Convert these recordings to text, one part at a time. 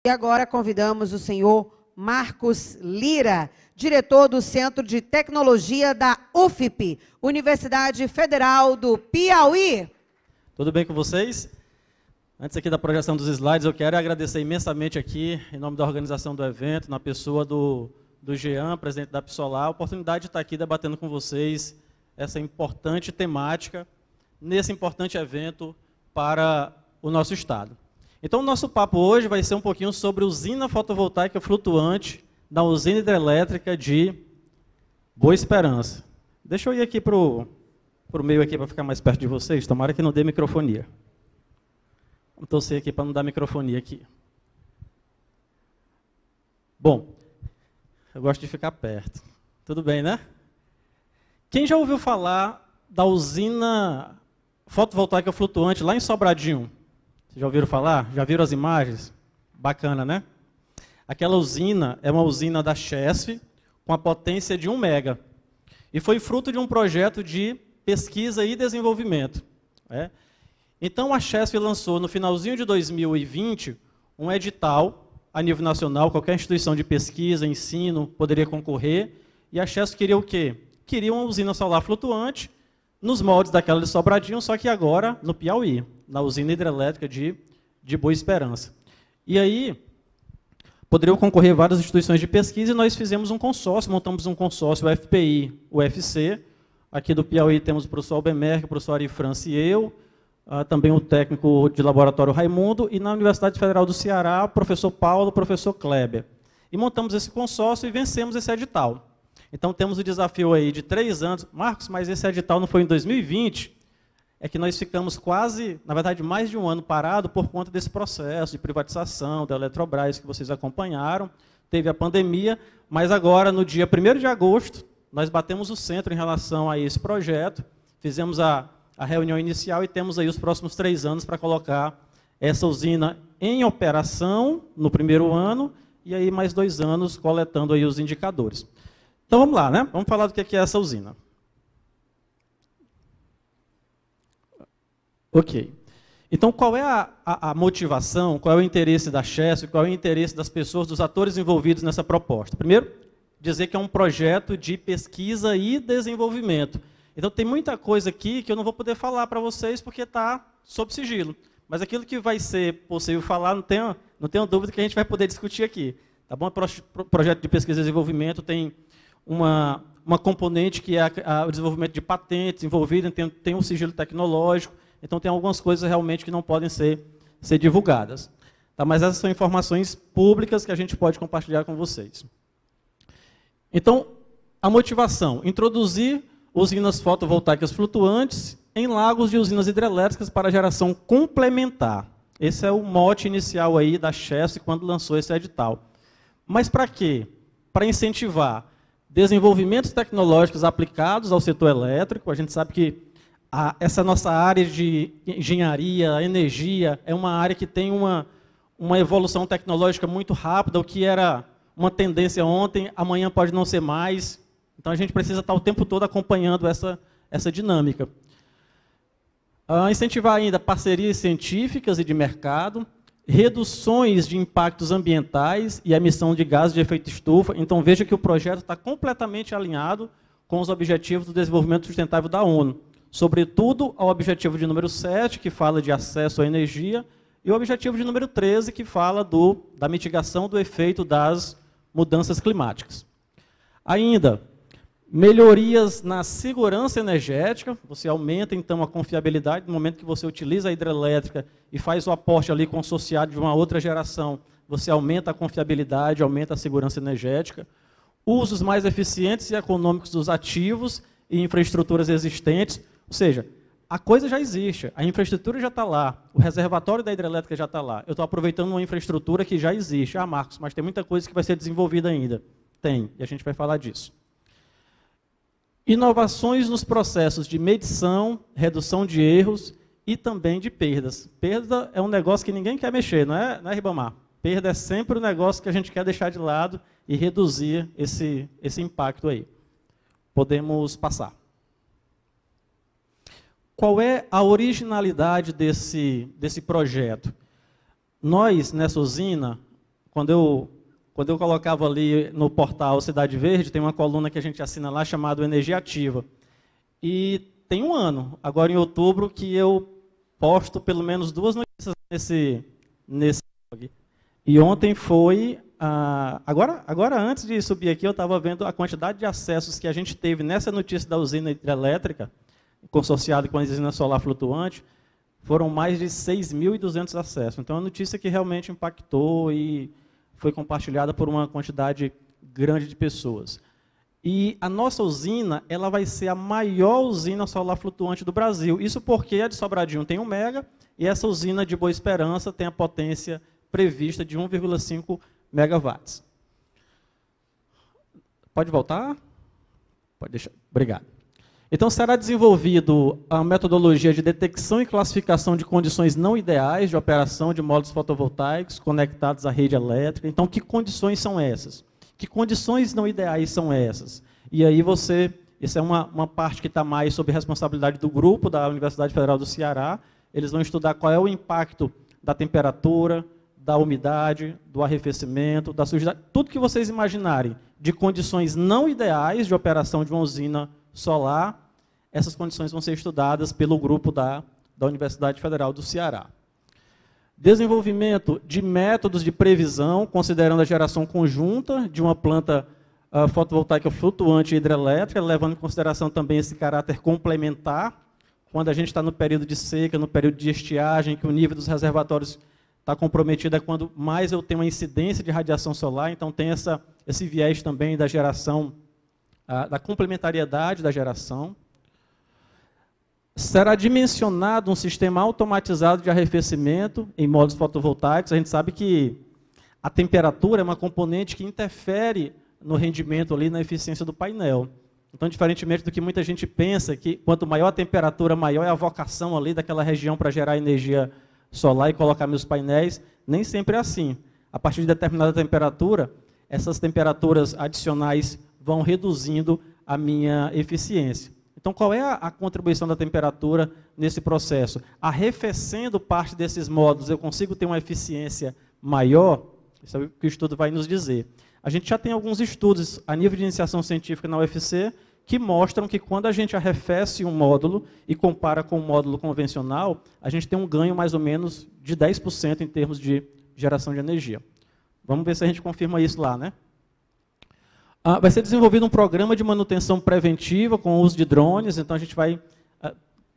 E agora convidamos o senhor Marcos Lira, diretor do Centro de Tecnologia da UFP, Universidade Federal do Piauí. Tudo bem com vocês? Antes aqui da projeção dos slides, eu quero agradecer imensamente aqui, em nome da organização do evento, na pessoa do Jean, presidente da Psolar, a oportunidade de estar aqui debatendo com vocês essa importante temática, nesse importante evento para o nosso estado. Então, o nosso papo hoje vai ser um pouquinho sobre usina fotovoltaica flutuante da usina hidrelétrica de Boa Esperança. Deixa eu ir aqui para o meio aqui para ficar mais perto de vocês, tomara que não dê microfonia. Vamos torcer aqui para não dar microfonia aqui. Bom, eu gosto de ficar perto. Tudo bem, né? Quem já ouviu falar da usina fotovoltaica flutuante lá em Sobradinho? Vocês já ouviram falar? Já viram as imagens? Bacana, né? Aquela usina é uma usina da Chesf com a potência de 1 mega. E foi fruto de um projeto de pesquisa e desenvolvimento. Então, a Chesf lançou, no finalzinho de 2020, um edital a nível nacional, qualquer instituição de pesquisa, ensino, poderia concorrer. E a Chesf queria o quê? Queria uma usina solar flutuante, nos moldes daquela de Sobradinho, só que agora no Piauí, na usina hidrelétrica de Boa Esperança. E aí, poderiam concorrer várias instituições de pesquisa e nós fizemos um consórcio, montamos um consórcio, o FPI, o UFC. Aqui do Piauí temos o professor Albemerque, o professor Ari France e eu, também o técnico de laboratório Raimundo, e na Universidade Federal do Ceará, o professor Paulo, o professor Kleber. E montamos esse consórcio e vencemos esse edital. Então, temos o desafio aí de 3 anos. Marcos, mas esse edital não foi em 2020? É que nós ficamos quase, na verdade, mais de um ano parado por conta desse processo de privatização da Eletrobras que vocês acompanharam. Teve a pandemia, mas agora, no dia 1º de agosto, nós batemos o centro em relação a esse projeto, fizemos a reunião inicial e temos aí os próximos 3 anos para colocar essa usina em operação no 1º ano e aí mais 2 anos coletando aí os indicadores. Então vamos lá, né? Vamos falar do que é essa usina. Ok. Então qual é a motivação, qual é o interesse da Chesf, qual é o interesse das pessoas, dos atores envolvidos nessa proposta? Primeiro, dizer que é um projeto de pesquisa e desenvolvimento. Então tem muita coisa aqui que eu não vou poder falar para vocês porque está sob sigilo. Mas aquilo que vai ser possível falar, não tenho dúvida que a gente vai poder discutir aqui. Tá bom? O projeto de pesquisa e desenvolvimento tem uma componente que é o desenvolvimento de patentes envolvido, tem um sigilo tecnológico, então tem algumas coisas realmente que não podem ser divulgadas. Tá? Mas essas são informações públicas que a gente pode compartilhar com vocês. Então, a motivação, introduzir usinas fotovoltaicas flutuantes em lagos de usinas hidrelétricas para geração complementar. Esse é o mote inicial aí da Chesf quando lançou esse edital. Mas para quê? Para incentivar desenvolvimentos tecnológicos aplicados ao setor elétrico. A gente sabe que essa nossa área de engenharia, energia, é uma área que tem uma evolução tecnológica muito rápida. O que era uma tendência ontem, amanhã pode não ser mais. Então, a gente precisa estar o tempo todo acompanhando essa dinâmica. Incentivar ainda parcerias científicas e de mercado, reduções de impactos ambientais e emissão de gases de efeito estufa. Então, veja que o projeto está completamente alinhado com os objetivos do desenvolvimento sustentável da ONU, sobretudo ao objetivo de número 7, que fala de acesso à energia, e o objetivo de número 13, que fala da mitigação do efeito das mudanças climáticas. Ainda, melhorias na segurança energética, você aumenta então a confiabilidade no momento que você utiliza a hidrelétrica e faz o aporte ali consorciado de uma outra geração, você aumenta a confiabilidade, aumenta a segurança energética, usos mais eficientes e econômicos dos ativos e infraestruturas existentes, ou seja, a coisa já existe, a infraestrutura já está lá, o reservatório da hidrelétrica já está lá, eu estou aproveitando uma infraestrutura que já existe. Ah, Marcos, mas tem muita coisa que vai ser desenvolvida ainda. Tem, e a gente vai falar disso. Inovações nos processos de medição, redução de erros e também de perdas. Perda é um negócio que ninguém quer mexer, não é Ribamar? Perda é sempre um negócio que a gente quer deixar de lado e reduzir esse impacto aí. Podemos passar. Qual é a originalidade desse projeto? Nós, nessa usina, quando eu colocava ali no portal Cidade Verde, tem uma coluna que a gente assina lá chamada Energia Ativa. E tem um ano, agora em outubro, que eu posto pelo menos 2 notícias nesse blog. E ontem foi... Agora, antes de subir aqui, eu estava vendo a quantidade de acessos que a gente teve nessa notícia da usina hidrelétrica, consorciada com a usina solar flutuante, foram mais de 6.200 acessos. Então, é uma notícia que realmente impactou e foi compartilhada por uma quantidade grande de pessoas. E a nossa usina, ela vai ser a maior usina solar flutuante do Brasil. Isso porque a de Sobradinho tem 1 mega e essa usina de Boa Esperança tem a potência prevista de 1,5 megawatts. Pode voltar? Pode deixar. Obrigado. Então, será desenvolvido a metodologia de detecção e classificação de condições não ideais de operação de módulos fotovoltaicos conectados à rede elétrica. Então, que condições são essas? Que condições não ideais são essas? E aí isso é uma parte que está mais sob responsabilidade do grupo da Universidade Federal do Ceará. Eles vão estudar qual é o impacto da temperatura, da umidade, do arrefecimento, da sujidade, tudo que vocês imaginarem de condições não ideais de operação de uma usina solar, essas condições vão ser estudadas pelo grupo da Universidade Federal do Ceará. Desenvolvimento de métodos de previsão, considerando a geração conjunta de uma planta fotovoltaica flutuante e hidrelétrica, levando em consideração também esse caráter complementar, quando a gente está no período de seca, no período de estiagem, que o nível dos reservatórios está comprometido, é quando mais eu tenho uma incidência de radiação solar, então tem esse viés também da geração, da complementariedade da geração. Será dimensionado um sistema automatizado de arrefecimento em módulos fotovoltaicos. A gente sabe que a temperatura é uma componente que interfere no rendimento ali, na eficiência do painel. Então, diferentemente do que muita gente pensa, que quanto maior a temperatura, maior é a vocação ali daquela região para gerar energia solar e colocar meus painéis, nem sempre é assim. A partir de determinada temperatura, essas temperaturas adicionais vão reduzindo a minha eficiência. Então, qual é a contribuição da temperatura nesse processo? Arrefecendo parte desses módulos, eu consigo ter uma eficiência maior? Isso é o que o estudo vai nos dizer. A gente já tem alguns estudos a nível de iniciação científica na UFC que mostram que quando a gente arrefece um módulo e compara com um módulo convencional, a gente tem um ganho mais ou menos de 10% em termos de geração de energia. Vamos ver se a gente confirma isso lá, né? Vai ser desenvolvido um programa de manutenção preventiva com o uso de drones, então a gente vai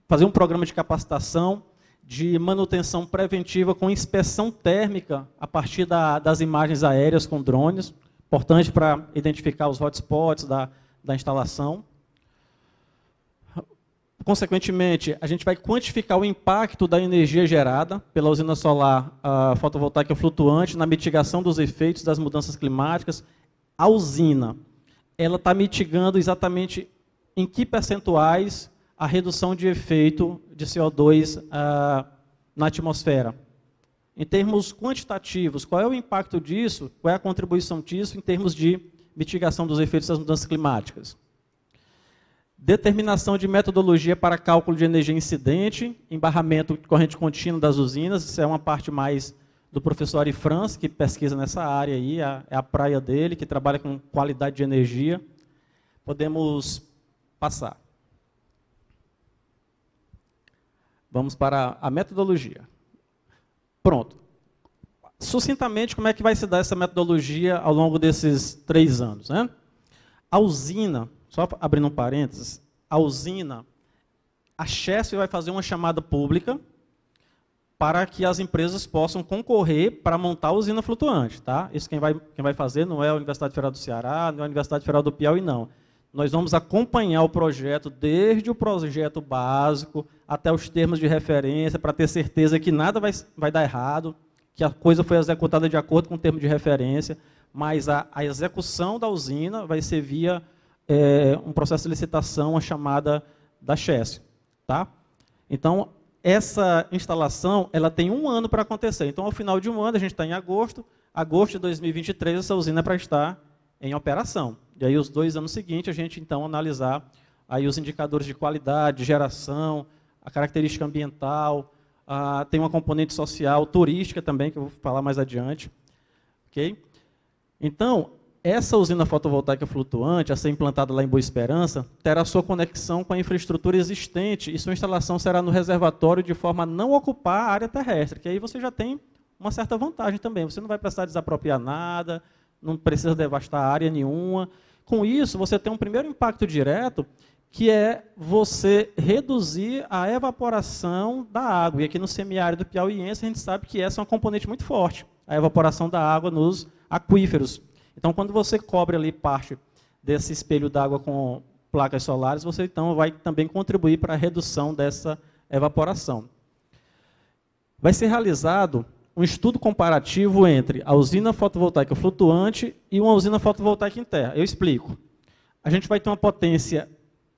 fazer um programa de capacitação de manutenção preventiva com inspeção térmica a partir das imagens aéreas com drones, importante para identificar os hotspots da instalação. Consequentemente, a gente vai quantificar o impacto da energia gerada pela usina solar fotovoltaica flutuante na mitigação dos efeitos das mudanças climáticas. A usina, ela está mitigando exatamente em que percentuais a redução de efeito de CO2 na atmosfera. Em termos quantitativos, qual é o impacto disso, qual é a contribuição disso em termos de mitigação dos efeitos das mudanças climáticas. Determinação de metodologia para cálculo de energia incidente, embarramento de corrente contínua das usinas, isso é uma parte mais do professor Ari Franz, que pesquisa nessa área aí, é a praia dele, que trabalha com qualidade de energia. Podemos passar. Vamos para a metodologia. Pronto. Sucintamente, como é que vai se dar essa metodologia ao longo desses 3 anos, né? A usina, só abrindo um parênteses, a usina, a Chesf vai fazer uma chamada pública para que as empresas possam concorrer para montar a usina flutuante. Tá? Isso quem vai fazer não é a Universidade Federal do Ceará, não é a Universidade Federal do Piauí, não. Nós vamos acompanhar o projeto desde o projeto básico até os termos de referência, para ter certeza que nada vai dar errado, que a coisa foi executada de acordo com o termo de referência, mas a execução da usina vai ser via um processo de licitação, a chamada da Chesf. Tá? Então, essa instalação ela tem 1 ano para acontecer. Então, ao final de 1 ano, a gente está em agosto de 2023, essa usina é para estar em operação. E aí, os 2 anos seguintes, a gente, então, analisar aí os indicadores de qualidade, geração, a característica ambiental, tem uma componente social, turística também, que eu vou falar mais adiante, Ok? Então, essa usina fotovoltaica flutuante, a ser implantada lá em Boa Esperança, terá sua conexão com a infraestrutura existente e sua instalação será no reservatório de forma a não ocupar a área terrestre, que aí você já tem uma certa vantagem também. Você não vai precisar desapropriar nada, não precisa devastar área nenhuma. Com isso, você tem um primeiro impacto direto, que é você reduzir a evaporação da água. E aqui no semiárido piauiense, a gente sabe que essa é uma componente muito forte, a evaporação da água nos aquíferos. Então, quando você cobre ali parte desse espelho d'água com placas solares, você então vai também contribuir para a redução dessa evaporação. Vai ser realizado um estudo comparativo entre a usina fotovoltaica flutuante e uma usina fotovoltaica em terra. Eu explico. A gente vai ter uma potência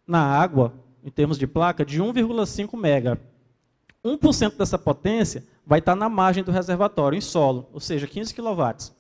na água, em termos de placa, de 1,5 mega. 1% dessa potência vai estar na margem do reservatório, em solo, ou seja, 15 kW.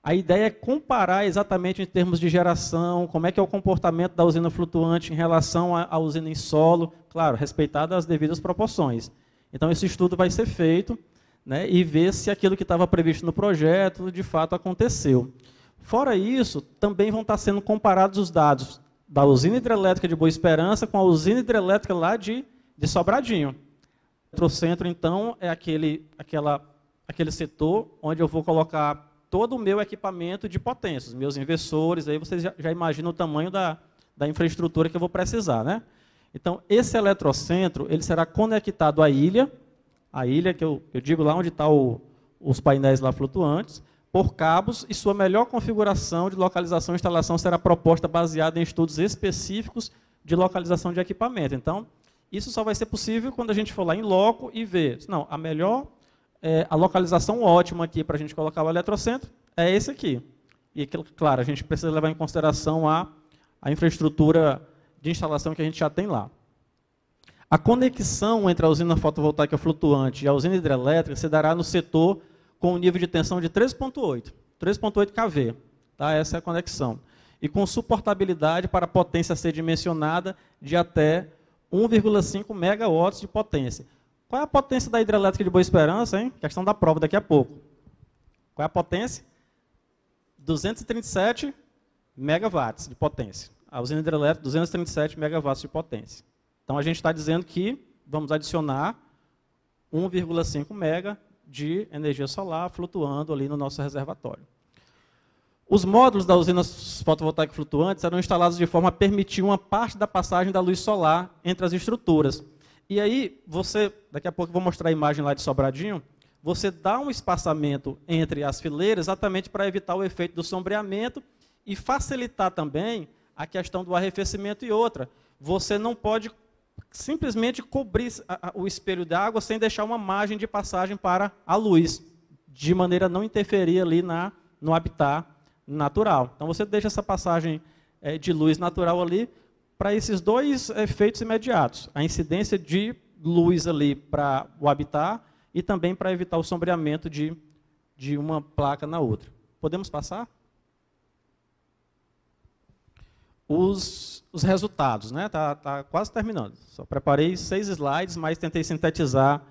A ideia é comparar exatamente em termos de geração, como é que é o comportamento da usina flutuante em relação à usina em solo, claro, respeitadas as devidas proporções. Então, esse estudo vai ser feito, né, e ver se aquilo que estava previsto no projeto, de fato, aconteceu. Fora isso, também vão estar sendo comparados os dados da usina hidrelétrica de Boa Esperança com a usina hidrelétrica lá de Sobradinho. O eletrocentro, então, é aquele setor onde eu vou colocar todo o meu equipamento de potência, os meus inversores, aí vocês já imaginam o tamanho da infraestrutura que eu vou precisar, né? Então, esse eletrocentro, ele será conectado à ilha que eu digo lá onde estão os painéis lá flutuantes, por cabos, e sua melhor configuração de localização e instalação será proposta baseada em estudos específicos de localização de equipamento. Então, isso só vai ser possível quando a gente for lá em loco e ver, não, a localização ótima aqui para a gente colocar o eletrocentro é esse aqui. E, claro, a gente precisa levar em consideração a infraestrutura de instalação que a gente já tem lá. A conexão entre a usina fotovoltaica flutuante e a usina hidrelétrica se dará no setor com um nível de tensão de 3,8 kV. Tá? Essa é a conexão. E com suportabilidade para potência a ser dimensionada de até 1,5 megawatts de potência. Qual é a potência da hidrelétrica de Boa Esperança, hein? Questão da prova daqui a pouco. Qual é a potência? 237 megawatts de potência. A usina hidrelétrica, 237 megawatts de potência. Então, a gente está dizendo que vamos adicionar 1,5 mega de energia solar flutuando ali no nosso reservatório. Os módulos da usina fotovoltaica flutuante serão instalados de forma a permitir uma parte da passagem da luz solar entre as estruturas. E aí, daqui a pouco eu vou mostrar a imagem lá de Sobradinho, você dá um espaçamento entre as fileiras exatamente para evitar o efeito do sombreamento e facilitar também a questão do arrefecimento e outra. Você não pode simplesmente cobrir o espelho de água sem deixar uma margem de passagem para a luz, de maneira a não interferir ali no habitat natural. Então, você deixa essa passagem de luz natural ali para esses dois efeitos imediatos. A incidência de luz ali para o habitat e também para evitar o sombreamento de uma placa na outra. Podemos passar? Os resultados, né? Tá quase terminando. Só preparei 6 slides, mas tentei sintetizar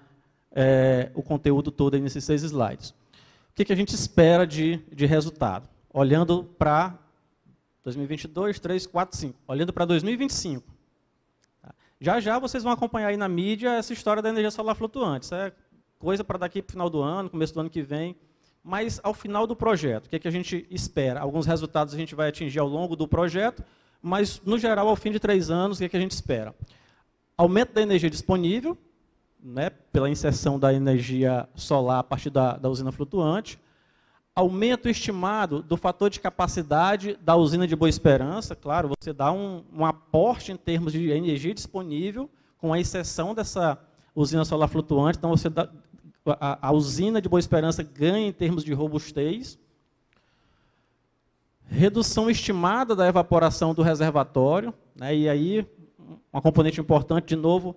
o conteúdo todo aí nesses 6 slides. O que a gente espera de resultado? Olhando para 2022, 3, 4, 5. Olhando para 2025. Já vocês vão acompanhar aí na mídia essa história da energia solar flutuante. Isso é coisa para daqui para o final do ano, começo do ano que vem. Mas, ao final do projeto, o que a gente espera? Alguns resultados a gente vai atingir ao longo do projeto, mas, no geral, ao fim de 3 anos, o que a gente espera? Aumento da energia disponível, né, pela inserção da energia solar a partir da usina flutuante. Aumento estimado do fator de capacidade da usina de Boa Esperança. Claro, você dá um aporte em termos de energia disponível, com a inserção dessa usina solar flutuante. Então, você dá, a usina de Boa Esperança ganha em termos de robustez. Redução estimada da evaporação do reservatório, né, e aí uma componente importante, de novo,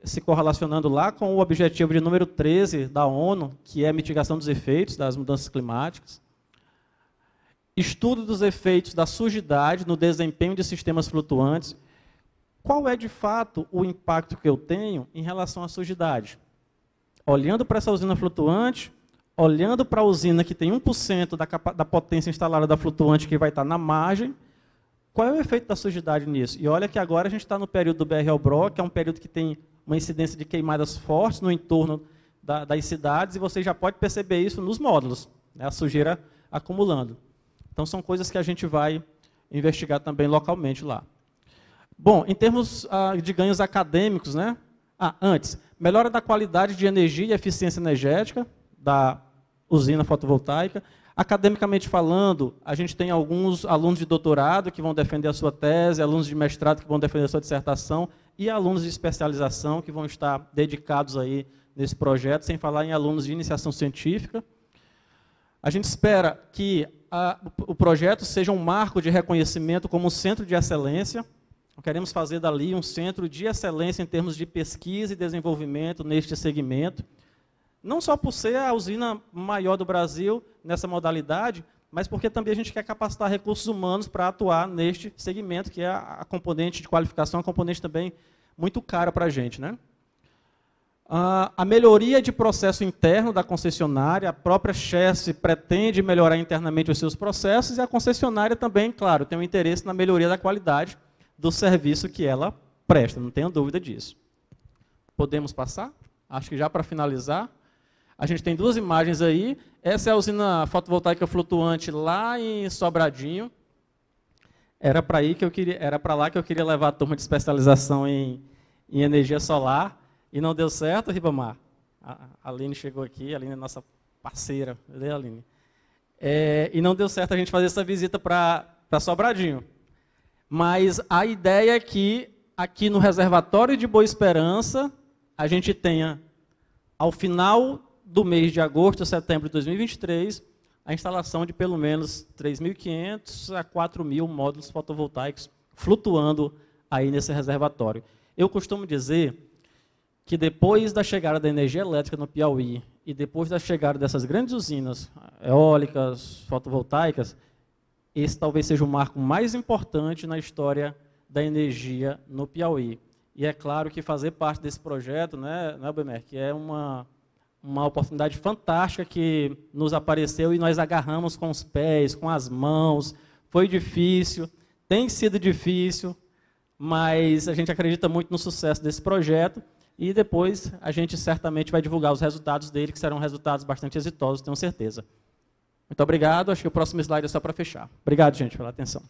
se correlacionando lá com o objetivo de número 13 da ONU, que é a mitigação dos efeitos das mudanças climáticas. Estudo dos efeitos da sujidade no desempenho de sistemas flutuantes. Qual é, de fato, o impacto que eu tenho em relação à sujidade? Olhando para essa usina flutuante, olhando para a usina que tem 1% da potência instalada da flutuante que vai estar na margem, qual é o efeito da sujidade nisso? E olha que agora a gente está no período do BR-Bró, que é um período que tem uma incidência de queimadas fortes no entorno das cidades, e você já pode perceber isso nos módulos, né, a sujeira acumulando. Então, são coisas que a gente vai investigar também localmente lá. Bom, em termos de ganhos acadêmicos, né? Antes, melhora da qualidade de energia e eficiência energética da usina fotovoltaica. Academicamente falando, a gente tem alguns alunos de doutorado que vão defender a sua tese, alunos de mestrado que vão defender a sua dissertação e alunos de especialização que vão estar dedicados aí nesse projeto, sem falar em alunos de iniciação científica. A gente espera que o projeto seja um marco de reconhecimento como um centro de excelência. Queremos fazer dali um centro de excelência em termos de pesquisa e desenvolvimento neste segmento. Não só por ser a usina maior do Brasil nessa modalidade, mas porque também a gente quer capacitar recursos humanos para atuar neste segmento, que é a componente de qualificação, uma componente também muito cara para a gente, né? A melhoria de processo interno da concessionária, a própria Chesf pretende melhorar internamente os seus processos, e a concessionária também, claro, tem um interesse na melhoria da qualidade do serviço que ela presta, não tenho dúvida disso. Podemos passar? Acho que já para finalizar, a gente tem duas imagens aí. Essa é a usina fotovoltaica flutuante lá em Sobradinho. Era para lá que eu queria levar a turma de especialização em energia solar, e não deu certo, Ribamar. A Aline chegou aqui, a Aline é nossa parceira, né, Aline? E não deu certo a gente fazer essa visita para Sobradinho. Mas a ideia é que aqui no reservatório de Boa Esperança a gente tenha, ao final do mês de agosto, setembro de 2023, a instalação de pelo menos 3.500 a 4.000 módulos fotovoltaicos flutuando aí nesse reservatório. Eu costumo dizer que depois da chegada da energia elétrica no Piauí e depois da chegada dessas grandes usinas eólicas, fotovoltaicas, esse talvez seja o marco mais importante na história da energia no Piauí. E é claro que fazer parte desse projeto, né, Bemer, que é uma oportunidade fantástica que nos apareceu e nós agarramos com os pés, com as mãos. Foi difícil, tem sido difícil, mas a gente acredita muito no sucesso desse projeto e depois a gente certamente vai divulgar os resultados dele, que serão resultados bastante exitosos, tenho certeza. Muito obrigado, acho que o próximo slide é só para fechar. Obrigado, gente, pela atenção.